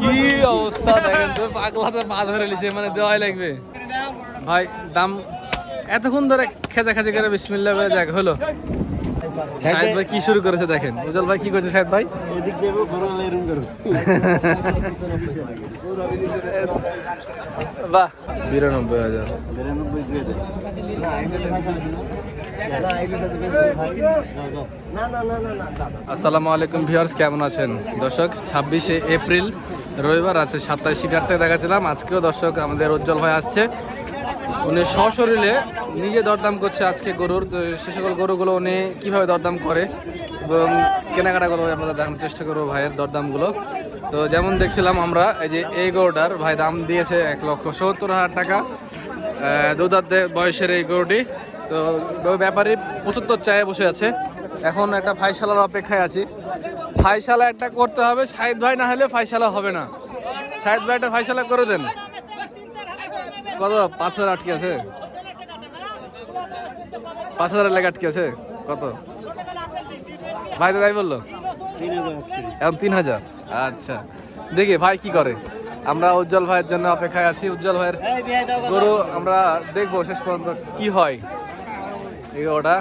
কি অবস্থা দেখেন তো, পাগলাতে পা ধরে লিছে, মানে দেওয়াই লাগবে ভাই। দাম এতক্ষণ ধরে খেচাখাচি করে বিসমিল্লাহ বলে দেখ হলো। শাহেদ ভাই কি শুরু করেছে দেখেন, উজ্জ্বল ভাই কি করছে শাহেদ ভাই। এদিক দেবো এরকম করো। বাহ 92,000। আসসালামু আলাইকুম ভিউয়ার্স, কেমন আছেন দর্শক? 26শে এপ্রিল রবিবার আছে 27 সিটারতে দেখাচ্ছিলাম। আজকেও দর্শক আমাদের উজ্জ্বল ভাই আসছে, উনি সশরীরে নিজে দরদাম করছে আজকে গরুর। তো সে সকল গরুগুলো উনি কীভাবে দরদাম করে এবং কেনাকাটাগুলো আপনাদের দেখানোর চেষ্টা করবো ভাইয়ের দরদামগুলো। তো যেমন দেখছিলাম আমরা, এই যে এই গরুটার ভাই দাম দিয়েছে 1,70,000 টাকা, দুধাত বয়সের এই গরুটি। তো ব্যাপারী 75 চায়ে বসে আছে। এখন একটা ফাইসালার অপেক্ষায় আছি, ফাইসালা একটা করতে হবে শাহেদ ভাই, না হলে ফাইসালা হবে না। শাহেদ ভাই একটা ফাইসালা করে দেন। কত? 5,000 আটকে আছে, 5,000 লেগে আটকে আছে। কত ভাই? তো তাই বললো, এখন 3,000। আচ্ছা দেখি ভাই কি করে। আমরা উজ্জ্বল ভাইয়ের জন্য অপেক্ষায় আছি। উজ্জ্বল ভাইয়ের গরু আমরা দেখবো শেষ পর্যন্ত কি হয়। এই ওটা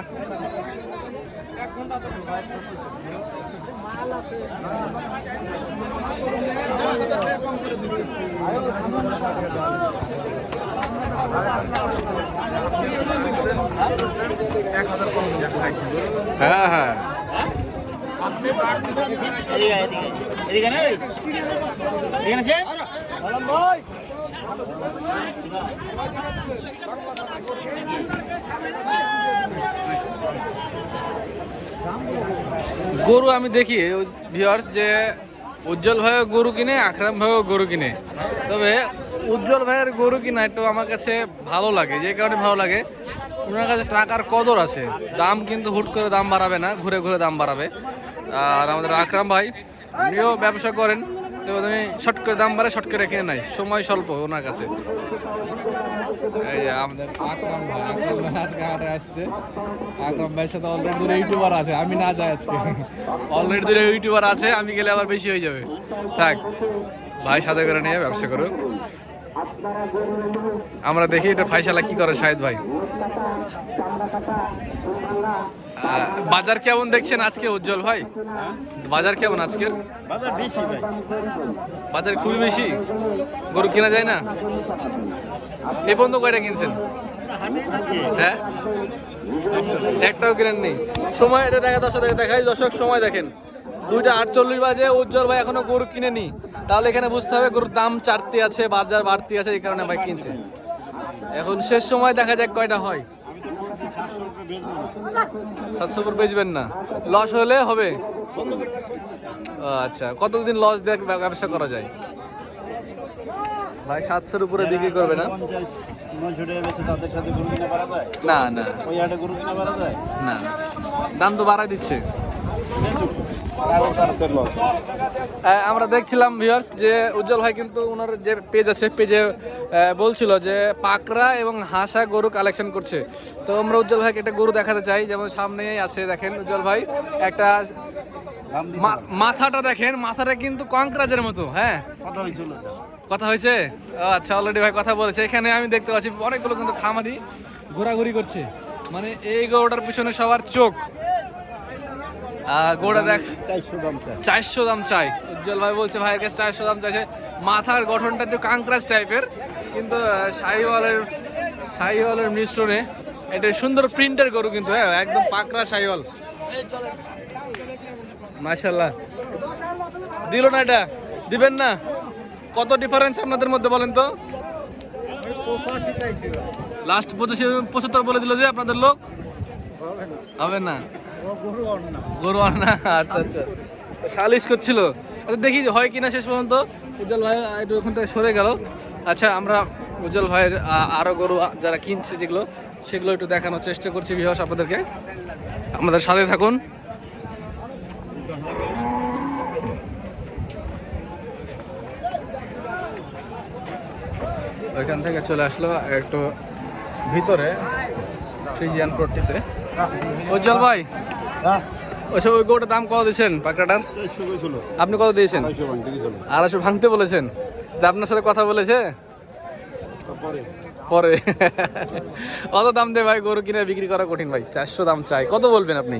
হ্যাঁ হ্যাঁ গরু আমি দেখি ভিউয়ার্স যে উজ্জ্বল ভাইও গরু কিনে, আকরাম ভাইও গরু কিনে। তবে উজ্জ্বল ভাইয়ের গরু কিনা একটু আমার কাছে ভালো লাগে। যে কারণে ভালো লাগে, ওনার কাছে টাকার কদর আছে। দাম কিন্তু হুট করে দাম বাড়াবে না, ঘুরে ঘুরে দাম বাড়াবে। আর আমাদের আকরাম ভাই উনিও ব্যবসা করেন, তো উনি শর্ট করে দাম বাড়ে, শর্ট করে কিনে নেয়, সময় স্বল্প ওনার কাছে। এই যে আমাদের আকরাম ভাই, আকরাম ভাই আজকে হাটে আসছে। আকরাম ভাইয়ের সাথে অলরেডি 2 ইউটিউবার আছে, আমি না যাই আজকে। অলরেডি 2 ইউটিউবার আছে, আমি গেলে আবার বেশি হয়ে যাবে। থাক ভাই সাথে করে নিয়ে ব্যবসা করুক, আমরা দেখি এটা ফাইসালা কি করে শাহেদ ভাই। বাজার কেমন দেখছেন আজকে উজ্জ্বল ভাই? বাজার কেমন আজকের? বাজার বেশি ভাই, বাজার খুবই বেশি, গরু কেনা যায় না। এই পর্যন্ত কয়টা কিনছেন? হ্যাঁ, একটাও কিনেন নেই। সময় এটা দেখা, দর্শক দেখাই, দর্শক সময় দেখেন 2:48 বাজে, উজ্জ্বল ভাই এখনো গরু কিনেনি। তাহলে এখানে বুঝতে হবে গরুর দাম চারতে আছে, বাজার বাড়তি আছে, এই কারণে ভাই কিনছে। এখন শেষ সময় দেখা যাক কয়টা হয়। 700 উপর বেচবেন না, লস হলে হবে। আচ্ছা, কতদিন লস দিয়ে ব্যবসা করা যায় ভাই? 700-র উপরে বিক্রি করবে না? না না না, দাম তো বাড়াই দিচ্ছে। আমরা দেখছিলাম ভিউয়ার্স যে উজ্জ্বল ভাই কিন্তু ওনার যে পেজ আছে, পেজে বলছিল যে পাকড়া এবং হাসা গরু কালেকশন করছে। তো আমরা উজ্জ্বল ভাইকে একটা গরু দেখাতে চাই, যেমন সামনেই আছে দেখেন উজ্জ্বল ভাই, একটা মাথাটা দেখেন, মাথাটা কিন্তু কংক্রাজের মতো। হ্যাঁ, কথা হয়েছে। আচ্ছা, অলরেডি ভাই কথা বলেছে। এখানে আমি দেখতে পাচ্ছি অনেকগুলো কিন্তু খামারি ঘোরাঘুরি করছে, মানে এই গরুটার পিছনে সবার চোখ। গোড়া দেখ, 400 দাম চাই। উজ্জ্বল ভাই বলছে ভাইয়ের কাছে 400 দাম চাইছে। মাথার গঠনটা একটু কাংক্রাস টাইপের, কিন্তু শাহিওয়ালের মিশ্রণে এটা সুন্দর প্রিন্টের গরু কিন্তু। হ্যাঁ, একদম পাকড়া শাহিওয়াল, মাশাআল্লাহ। দিল না, এটা দিবেন না? কত ডিফারেন্স আপনাদের মধ্যে বলেন তো? লাস্ট 75 বলে দিল যে আপনাদের লোক, হবে না গরু আর না। আচ্ছা আচ্ছা, সালিশ করছিল। আচ্ছা দেখি হয় কিনা শেষ পর্যন্ত। উজ্জ্বল ভাই একটু ওখান থেকে সরে গেল। আচ্ছা, আমরা উজ্জ্বল ভাইয়ের আরো গরু যারা কিনছে যেগুলো, সেগুলো একটু দেখানোর চেষ্টা করছি ভিউয়ার্স আপনাদেরকে। আমাদের সাথে থাকুন। ওইখান থেকে চলে আসলো একটু ভিতরে ফ্রিজিয়ান প্রোটিতে। উজ্জ্বল ভাই ওই গরুটার দাম কত দিয়েছেন পাকড়াটার? আপনি কত দিয়েছেন? 250 ভাঙতে বলেছেন। তা আপনার সাথে কথা বলেছে পরে? কত দাম দেয় ভাই গরু কিনে বিক্রি করা কঠিন ভাই, 400 দাম চাই। কত বলবেন আপনি?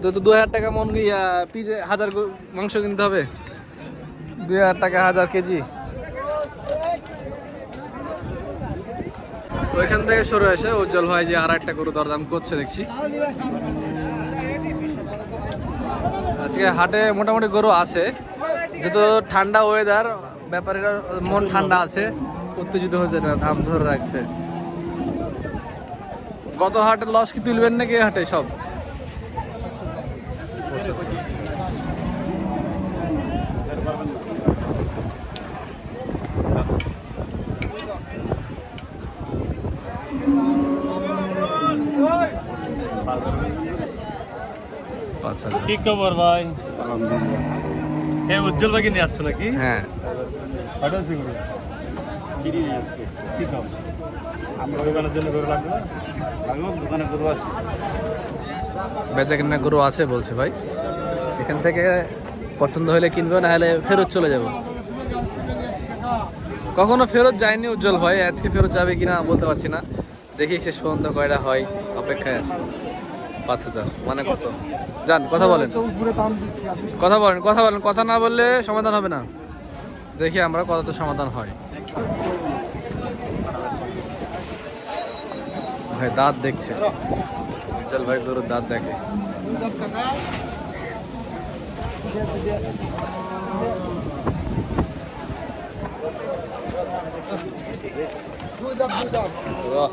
তো 2000 টাকা মন পিস 1000 মাংস কিনতে হবে, 2000 টাকা 1000 কেজি। ওইখান থেকে শুরু হয়েছে উজ্জ্বল ভাই যে আর একটা গরু দরদাম করছে দেখছি। আজকে হাটে মোটামুটি গরু আছে, যেহেতু ঠান্ডা ওয়েদার, ব্যাপারীরা মন ঠান্ডা আছে, উত্তেজিত হয়েছে না, দাম ধরে রাখছে। গত হাটে লস কি তুলবেন নাকি এই হাটে সব? আচ্ছা, কি খবর ভাই? উজ্জ্বল ভাই নিয়ে যাচ্ছ নাকি? হ্যাঁ, বেচা কিনা গরু আছে বলছে ভাই। এখান থেকে পছন্দ হলে কিনবে, না হলে ফেরত চলে যাব। কখনো ফেরত যায়নি উজ্জ্বল ভাই, আজকে ফেরত যাবে কিনা বলতে পারছি না। দেখি শেষ পর্যন্ত কয়টা হয়, অপেক্ষায় আছে। 5000 মানে কত? যান কথা বলেন, কথা বলেন, কথা বলেন। কথা না বললে সমাধান হবে না। দেখি আমরা কত সমাধান হয়। ভাই দাঁত দেখছে, চল ভাই গরুর দাঁত দেখে। বাহ,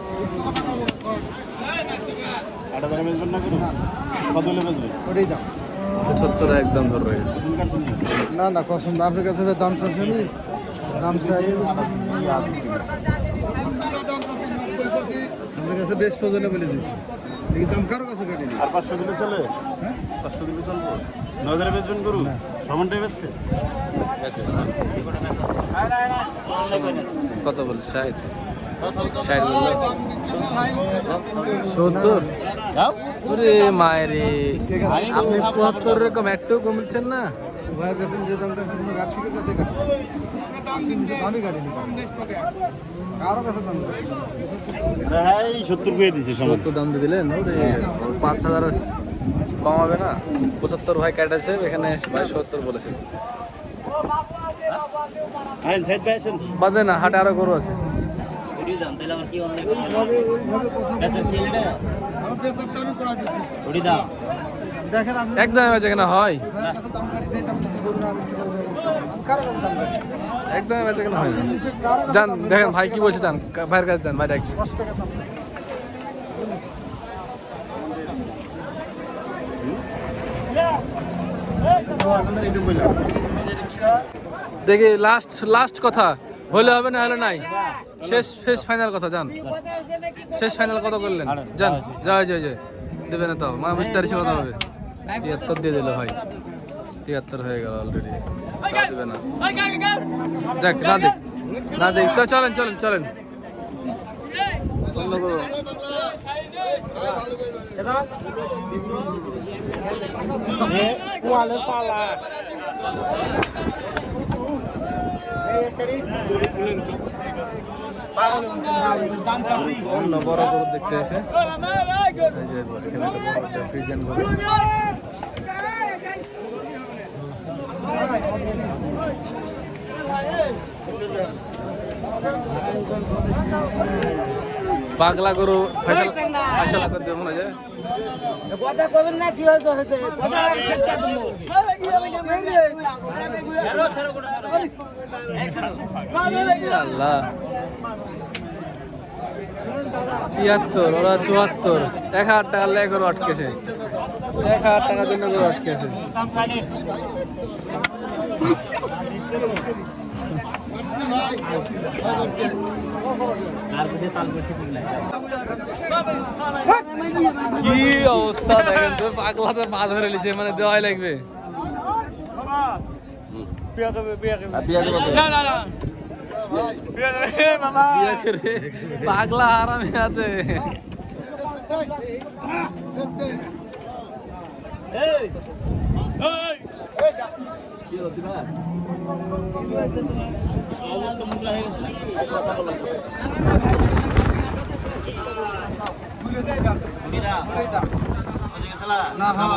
75 একদম ধরে রয়েছে। না না কসম, আপনার কাছে দাম চাচ্ছি, দাম চাই আপনার কাছে বেশ প্রয়োজনে বলে দিচ্ছি। এই দাম কারো কাছে কাটিনি। আর 500 দিলে চলে? হ্যাঁ 500 দিলে চলবে। 9000 বেচবেন গরু? সমানটাই বেচছে। কত বলছে? 60 বললো। 70? ওরে মায়েরে, আপনি 75 এরকম একটু কমছেন না? ভাইয়ের কাছে যে দাম কাছে কোনো ব্যবসায়ীর কাছে কাটি, আমি কাটিনি কারো কাছে দাম কাটি। হ্যাঁ 70 পেয়ে দিয়েছে। 70 দাম দিয়ে দিলেন? ওরে 5000 কমাবে না? 75 ভাই কাটাছে, এখানে ভাই 70 বলেছে। বাদে না, হাটে আরো গরু আছে। একদম বেচা কেনা হয়, একদম বেচা কেনা হয়। যান দেখেন ভাই কি বলছে, যান ভাইয়ের কাছে যান, ভাই ডাকছে। দেখি লাস্ট কথা হলে হবে, না হলে নাই। শেষ ফাইনাল কথা, যান শেষ ফাইনাল কত করলেন? যান, জয় জয় জয় দেবে না, তাও মানে বুঝতে পারছি কথা হবে। 73 দিয়ে দিল ভাই, 73 হয়ে গেল অলরেডি, দেবে না। দেখ না দেখ, না দেখ, চলেন চলেন চলেন, বন্ধ করো। অন্য বড় গরু দেখতে এসে ফ্রিজেন গরু। পাগলা গরু ফয়সালা করে দেবো মনে যায়। কথা কবেন না, কি হয়েছে আল্লাহ, 73 ওরা 74, 1000 টাকা লে গরু আটকেছে, 1000 টাকার জন্য গরু আটকেছে। কি অবস্থা দেখেন তো, পাগলাতে পা ধরে লিছে, মানে দেওয়াই লাগবে। পাগলা আরামে আছে। না হ্যাঁ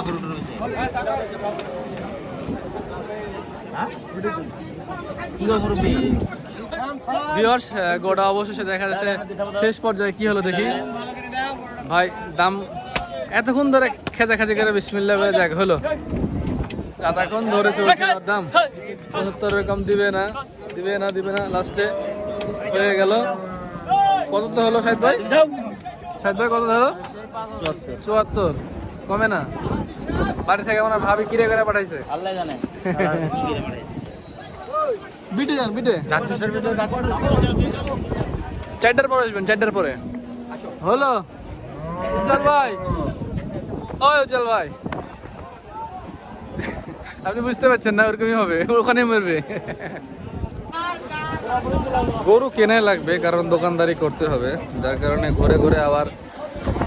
ভিউয়ার্স গোটা অবশেষে দেখা যাচ্ছে শেষ পর্যায়ে কি হলো দেখি ভাই দাম এতক্ষণ ধরে খেচাখাচি করে বিসমিল্লাহ বলে যাক হলো এতক্ষণ ধরে চলছে ওর দাম 75 কম দিবে না লাস্টে হয়ে গেল কত তো হলো শাহিদ ভাই কত হলো 74 কমে না বাড়ি থেকে আমার ভাবি কিরে করে পাঠাইছে আল্লাহ জানে বিটে চারটার পরে আসবেন 4টার পরে হলো উজ্জ্বল ভাই উজ্জ্বল ভাই আপনি বুঝতে পারছেন না ওরকমই হবে ওখানে মরবে গরু কেনাই লাগবে কারণ দোকানদারি করতে হবে যার কারণে ঘুরে ঘুরে আবার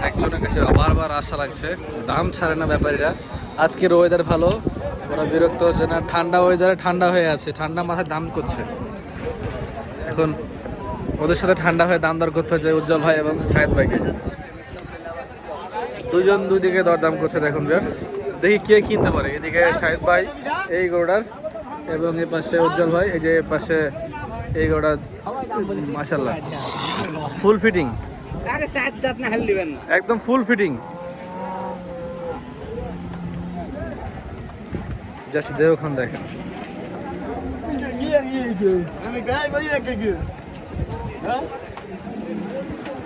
একজনের কাছে বারবার আশা লাগছে দাম ছাড়ে না ব্যাপারীরা আজকের ওয়েদার ভালো ওরা বিরক্ত হচ্ছে না ঠান্ডা ওয়েদারে ঠান্ডা হয়ে আছে ঠান্ডা মাথায় দাম করছে এখন ওদের সাথে ঠান্ডা হয়ে দাম দর করতে হচ্ছে উজ্জ্বল ভাই এবং শাহিদ ভাইকে দুজন দুদিকে দরদাম করছে দেখুন ভিউয়ার্স দেখি কে কিনতে পারে এদিকে শাহিদ ভাই এই গরুটার এবং এই পাশে উজ্জ্বল ভাই এই যে পাশে এই গরুটার মাশাআল্লাহ ফুল ফিটিং একদম ফুল ফিটিং জাস্ট দেওখান দেখেন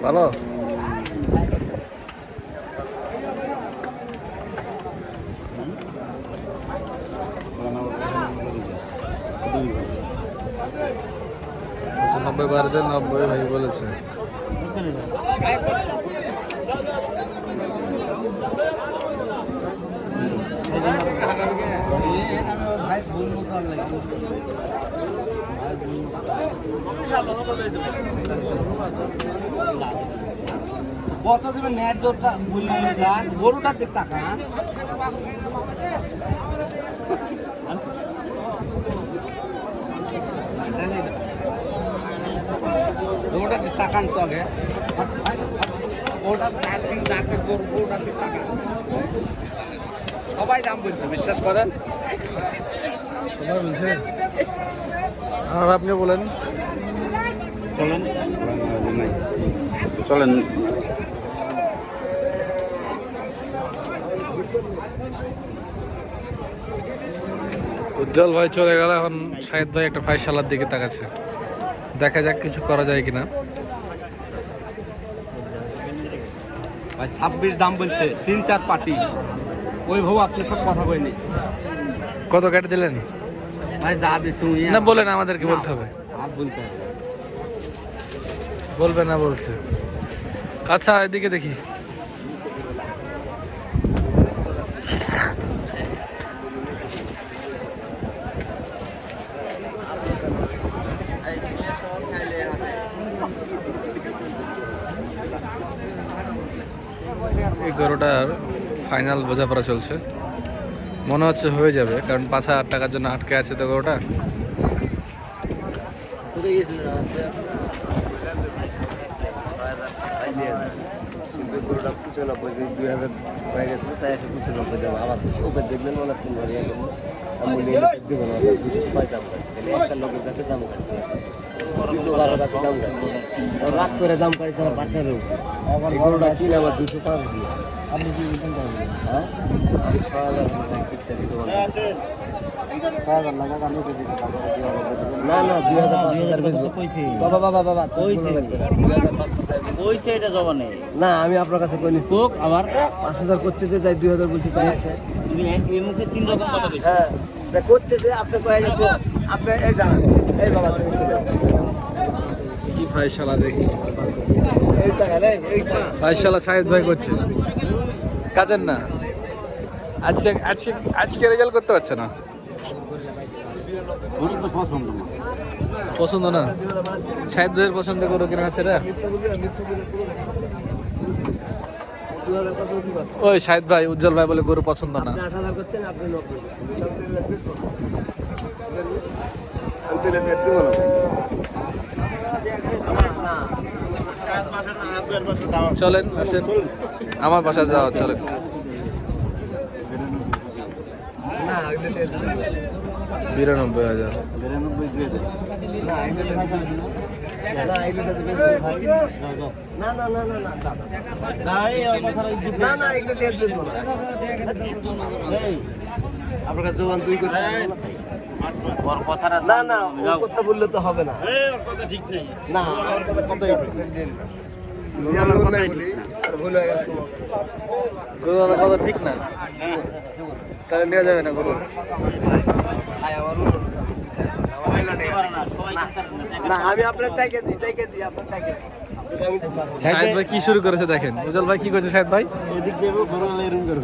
ভালো নব্বই বাড়িতে 90 ভাই বলেছে কত দিবে ন্যায্যটা বললেন যান গরুটার দিক টাকা গরুটার দিক টাকা আনতে হবে ওটা 4 দিন রাতে গরুটার দিক টাকা সবাই দাম বলছে বিশ্বাস করেন সবাই বলছে আর আপনি বলেন চলেন উজ্জ্বল ভাই চলে গেল এখন শাহিদ ভাই একটা ফাইসালার দিকে তাকাচ্ছে দেখা যাক কিছু করা যায় কিনা ভাই 26 দাম বলছে 3-4 পার্টি ওই ভাব আপনি সব কথা কইনি কত কেটে দিলেন ভাই যা দিছি না বলেন আমাদেরকে বলতে হবে আর বলতে হবে বলবে না বলছে আচ্ছা এদিকে দেখি এই গরুটার ফাইনাল বোঝাপড়া চলছে মনে হচ্ছে হয়ে যাবে কারণ 5,000 টাকার জন্য আটকে আছে তো গরুটা গরুটা 95 2000 হয়ে গেছে তাই এসে 95 দেবো আবার ওপর দেখলেন অনেক কম হারিয়ে গেল আমি দেবো না 206 দাম তাহলে একটা লোকের কাছে দাম কাটছে দ্বিতীয় কারোর কাছে দাম কাটছে রাত করে দাম কাটছে আমার পার্টনারের উপর গরুটা কিনে আমার 205 দিয়ে আপনি কি বলতেন হ্যাঁ আমি 6000 কিচ্ছা দিতে পারবো 6000 লাগা আমি তো দিতে পারবো না না 2000 বেচবো বাবা কইছে 2005 কইছে এটা জমা নেই না আমি আপনার কাছে কইনি কোক আবার 5000 করছে যে যাই 2000 বলছি তাই আছে তুমি এর মুখে 3 রকম কথা কইছো হ্যাঁ তা করছে যে আপনি কয়ে গেছে আপনি এই দাঁড়ান এই বাবা তুমি শুনে কি ফাইসালা দেখি এইটা গেলে এইটা ফাইসালা শাহিদ ভাই করছে কাজের না আজকে রেজাল্ট করতে পারছে না ওর তো পছন্দ না পছন্দ না শাহিদ ভাইয়ের পছন্দ করো কিনা হচ্ছে রে 2000 কত কি বাস ওই শাহিদ ভাই উজ্জ্বল ভাই বলে গরু পছন্দ না। আপনি 8000 করছেন, আপনি 90 আমি তো লেট দেব না ভাই। না চলেন আসেন আমার বাসায় যাওয়া, চলেন। না এগুলো লেট 92,000। 92 দিয়ে দেন। না এগুলো না এগুলো না না না না না দাদা না না এগুলো লেট দেব না। আপনার কাছে জবান দুই করে না না ওর কথা বললে তো হবে না। ওর কথা ঠিক নেই। না ওর কথা ঠিক নেই। আমি ভুল নাই বলি, আর ভুল হয়ে গেছে। গরুর কথা ঠিক না, তাহলে নেওয়া যাবে না গরু। ভাই আমার না আমি আপনার টাইকে দিই আপনার টাইকে দিই। শাহিদ ভাই কি শুরু করেছে দেখেন, উজ্জ্বল ভাই কি করেছে শাহিদ ভাই। এদিক দেবো গরু হলে এরকম করো।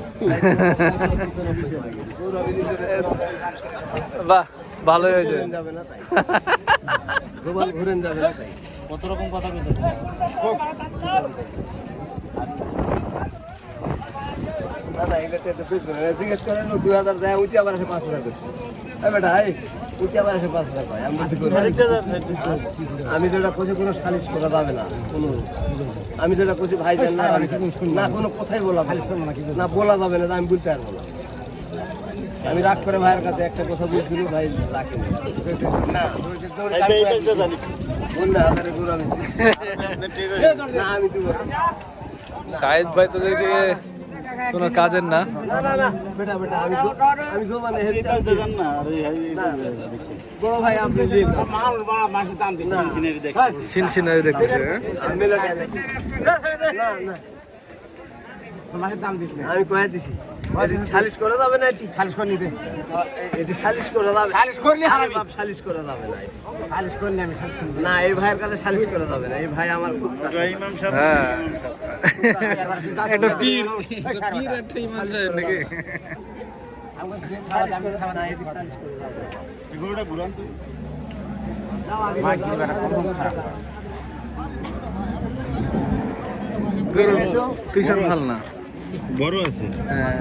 বাহ ভালো হয়েছে। ঘুরেন যাবে না তাই জবান ঘুরেন যাবে না তাই। কত রকম কথা বলতে না না এগুলো তো বুঝবেন না, জিজ্ঞেস করেন 2000 যায় উঠে আবার এসে 5000 করছে। এই বেটা এই উঠে আবার এসে 5000 পাই আমি বলতে করি আমি যেটা কইছি কোনো সালিশ করা যাবে না, কোনো আমি যেটা কইছি ভাই জান না না কোনো কথাই বলা যাবে না, বলা যাবে না, আমি বলতে পারবো না। আমি রাগ করে ভাইয়ের কাছে একটা কথা বলছিল, ভাই রাখেনি না বল না হাজারে গরু আমি না আমি দিব না। শাহিদ ভাই তো দেখছি কোনো কাজের না। না না না বেটা বেটা আমি জমানে হেড জান না। বড় ভাই আপনি যে না সিনসিনারি দেখতেছে। আমি লাগে না না আমি কয়ে দিছি এটি সালিশ করা যাবে না, এটি সালিশ করে নিতে এটি সালিশ করা যাবে, সালিশ করলে বাপ সালিশ করা যাবে না, সালিশ করলে আমি না এই ভাইয়ের কাছে সালিশ করা যাবে না। এই ভাই আমার খুব ইমাম সাহেব হ্যাঁ একটা পীর পীর একটা ইমাম সাহেব নাকি। সালিশ করে যাবে না, এটি সালিশ করে যাবে না। গরুটা ঘুরান তো। গরু তুষার ভাল না। বড় আছে। হ্যাঁ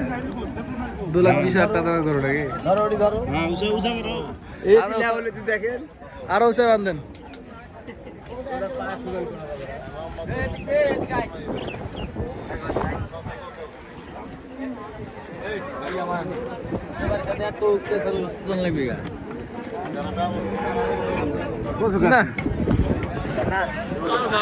2,20,000 টাকা দামের গরু নাকি। ধরো ওটি ধরো হ্যাঁ উঁচা উঁচা করো। এই পিলা বলে তুই দেখেন আরো উঁচা বান্ধেন। ওটা পাঁচ ওজন করা যাবে না। না না